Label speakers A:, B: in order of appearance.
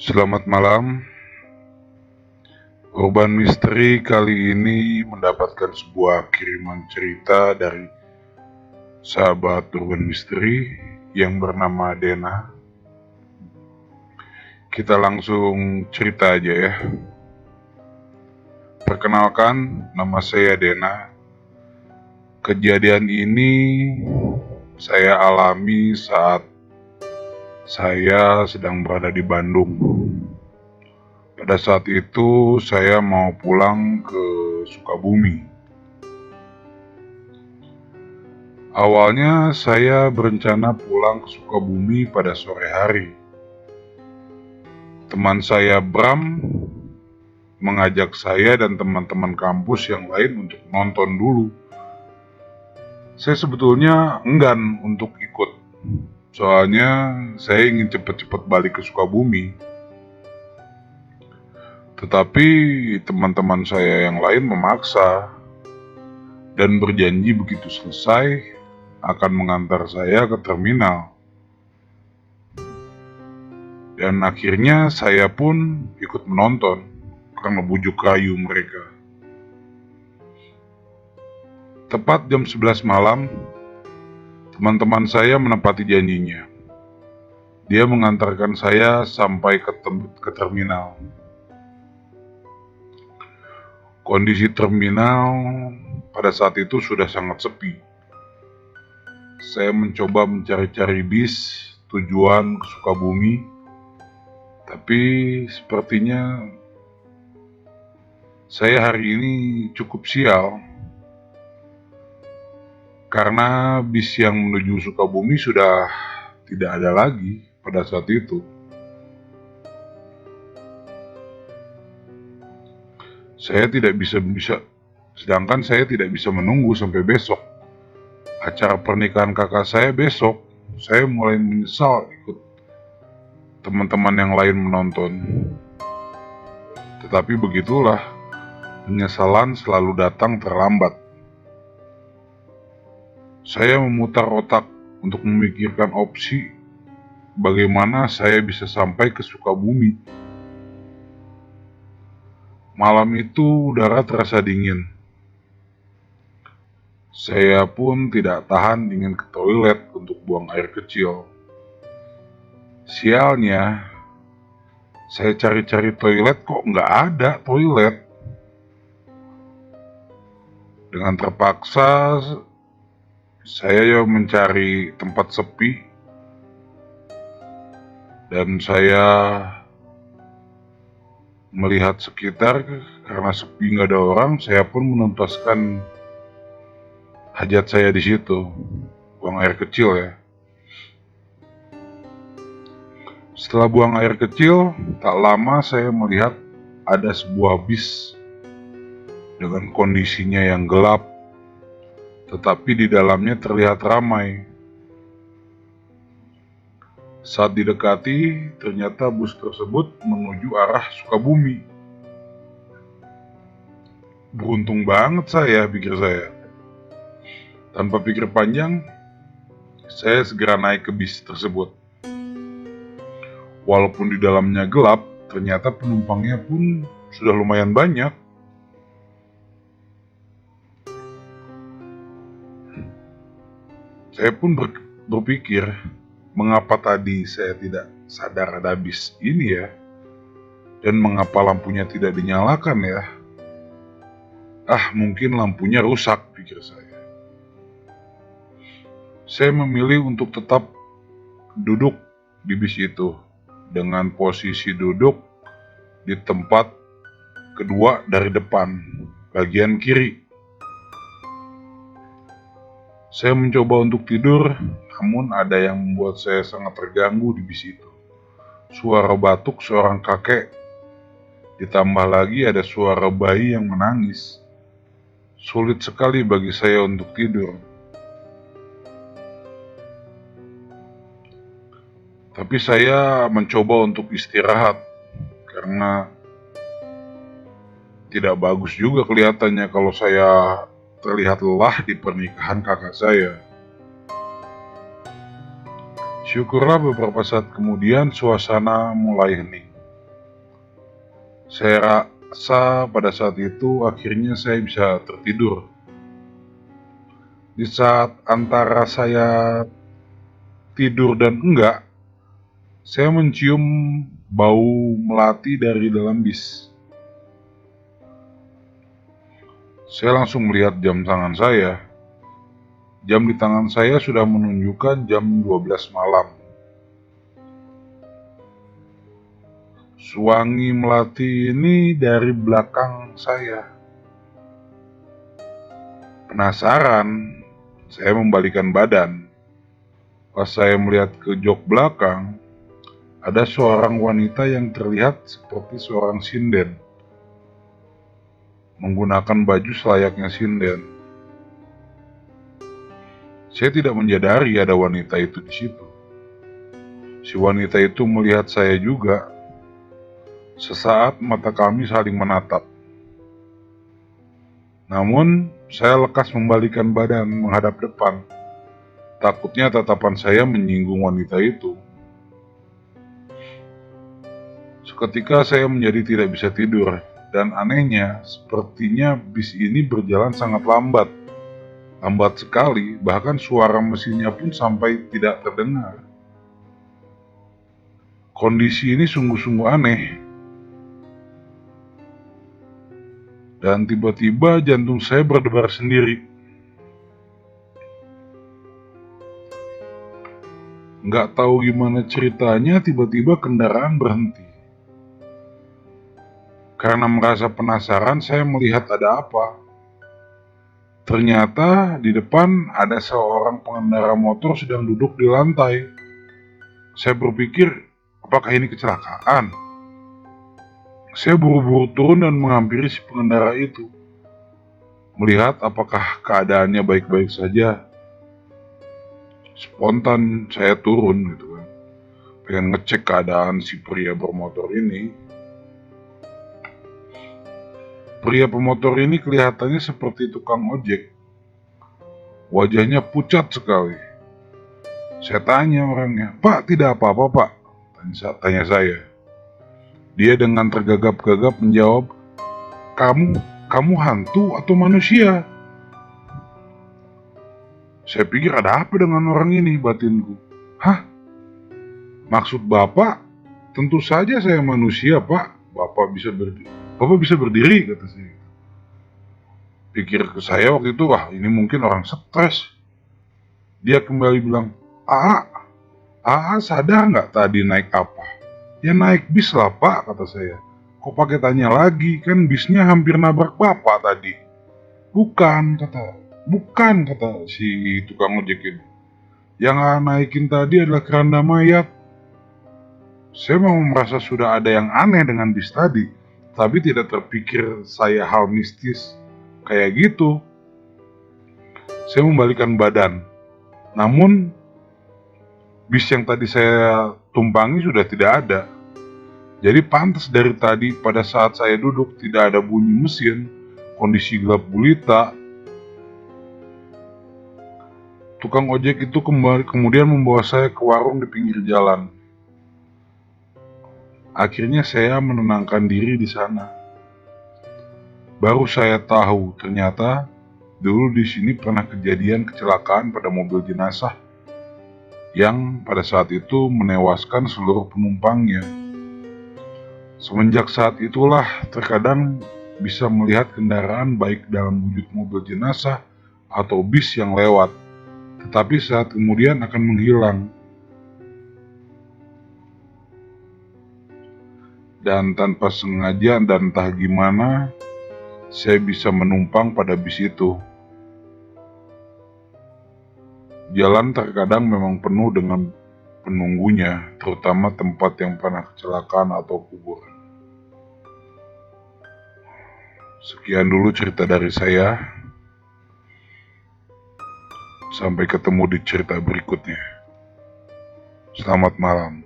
A: Selamat malam. Urban Misteri kali ini mendapatkan sebuah kiriman cerita dari sahabat Urban Misteri yang bernama Dena. Kita langsung cerita aja ya. Perkenalkan, nama saya Dena. Kejadian ini saya alami saat saya sedang berada di Bandung. Pada saat itu saya mau pulang ke Sukabumi. Awalnya saya berencana pulang ke Sukabumi pada sore hari. Teman saya Bram mengajak saya dan teman-teman kampus yang lain untuk nonton dulu. Saya sebetulnya enggan untuk ikut, soalnya saya ingin cepat-cepat balik ke Sukabumi. Tetapi teman-teman saya yang lain memaksa dan berjanji begitu selesai akan mengantar saya ke terminal. Dan akhirnya saya pun ikut menonton karena bujuk rayu mereka. Tepat jam 11 malam, teman-teman saya menepati janjinya. Dia mengantarkan saya sampai ke terminal. Kondisi terminal pada saat itu sudah sangat sepi. Saya mencoba mencari-cari bis tujuan ke Sukabumi, tapi sepertinya saya hari ini cukup sial karena bis yang menuju Sukabumi sudah tidak ada lagi pada saat itu. Sedangkan saya tidak bisa menunggu sampai besok. Acara pernikahan kakak saya besok. Saya mulai menyesal ikut teman-teman yang lain menonton. Tetapi begitulah, penyesalan selalu datang terlambat. Saya memutar otak untuk memikirkan opsi bagaimana saya bisa sampai ke Sukabumi. Malam itu udara terasa dingin. Saya pun tidak tahan ingin ke toilet untuk buang air kecil. Sialnya, saya cari-cari toilet kok nggak ada toilet. Dengan terpaksa, saya mencari tempat sepi dan saya melihat sekitar. Karena sepi nggak ada orang, saya pun menuntaskan hajat saya di situ, buang air kecil ya. Setelah buang air kecil, tak lama saya melihat ada sebuah bis dengan kondisinya yang gelap, tetapi di dalamnya terlihat ramai. Saat didekati, ternyata bus tersebut menuju arah Sukabumi. Beruntung banget saya, pikir saya. Tanpa pikir panjang, saya segera naik ke bis tersebut. Walaupun di dalamnya gelap, ternyata penumpangnya pun sudah lumayan banyak. Saya pun berpikir, mengapa tadi saya tidak sadar ada bis ini ya? Dan mengapa lampunya tidak dinyalakan ya? Mungkin lampunya rusak, pikir saya. Saya memilih untuk tetap duduk di bis itu dengan posisi duduk di tempat kedua dari depan, bagian kiri. Saya mencoba untuk tidur, namun ada yang membuat saya sangat terganggu di bis itu. Suara batuk seorang kakek, ditambah lagi ada suara bayi yang menangis. Sulit sekali bagi saya untuk tidur. Tapi saya mencoba untuk istirahat, karena tidak bagus juga kelihatannya kalau saya terlihat lelah di pernikahan kakak saya. Syukurlah beberapa saat kemudian suasana mulai hening. Saya rasa pada saat itu akhirnya saya bisa tertidur. Di saat antara saya tidur dan enggak, saya mencium bau melati dari dalam bis. Saya langsung melihat jam tangan saya. Jam di tangan saya sudah menunjukkan jam 12 malam. Wangi melati ini dari belakang saya. Penasaran, saya membalikan badan. Pas saya melihat ke jok belakang, ada seorang wanita yang terlihat seperti seorang sinden, menggunakan baju selayaknya sinden. Saya tidak menyadari ada wanita itu di situ. Si wanita itu melihat saya juga. Sesaat mata kami saling menatap. Namun, saya lekas membalikan badan menghadap depan. Takutnya tatapan saya menyinggung wanita itu. Seketika saya menjadi tidak bisa tidur. Dan anehnya, sepertinya bis ini berjalan sangat lambat. Lambat sekali, bahkan suara mesinnya pun sampai tidak terdengar. Kondisi ini sungguh-sungguh aneh. Dan tiba-tiba jantung saya berdebar sendiri. Nggak tahu gimana ceritanya, tiba-tiba kendaraan berhenti. Karena merasa penasaran, saya melihat ada apa. Ternyata di depan ada seorang pengendara motor sedang duduk di lantai. Saya berpikir, apakah ini kecelakaan? Saya buru-buru turun dan menghampiri si pengendara itu. Melihat apakah keadaannya baik-baik saja. Spontan saya turun gitu kan. Pengen ngecek keadaan si pria bermotor ini. Pria pemotor ini kelihatannya seperti tukang ojek. Wajahnya pucat sekali. Saya tanya orangnya, "Pak, tidak apa-apa, Pak?" Tanya saya. Dia dengan tergagap-gagap menjawab, Kamu hantu atau manusia?" Saya pikir ada apa dengan orang ini, batinku. "Hah? Maksud Bapak? Tentu saja saya manusia, Pak. Bapak bisa berdiri, kata saya. Pikir ke saya waktu itu, wah ini mungkin orang stres. Dia kembali bilang, Aa sadar nggak tadi naik apa? Ya naik bis lah Pak, kata saya. Kok pakai tanya lagi, kan bisnya hampir nabrak Bapak tadi. Bukan, kata si tukang ojek ini. Yang naikin tadi adalah keranda mayat. Saya memang merasa sudah ada yang aneh dengan bis tadi, tapi tidak terpikir saya hal mistis kayak gitu. Saya membalikan badan. Namun, bis yang tadi saya tumpangi sudah tidak ada. Jadi pantas dari tadi pada saat saya duduk tidak ada bunyi mesin, kondisi gelap gulita. Tukang ojek itu kemudian membawa saya ke warung di pinggir jalan. Akhirnya saya menenangkan diri di sana. Baru saya tahu ternyata dulu di sini pernah kejadian kecelakaan pada mobil jenazah yang pada saat itu menewaskan seluruh penumpangnya. Semenjak saat itulah terkadang bisa melihat kendaraan baik dalam wujud mobil jenazah atau bis yang lewat, tetapi saat kemudian akan menghilang. Dan tanpa sengaja dan entah gimana, saya bisa menumpang pada bis itu. Jalan terkadang memang penuh dengan penunggunya, terutama tempat yang pernah kecelakaan atau kuburan. Sekian dulu cerita dari saya. Sampai ketemu di cerita berikutnya. Selamat malam.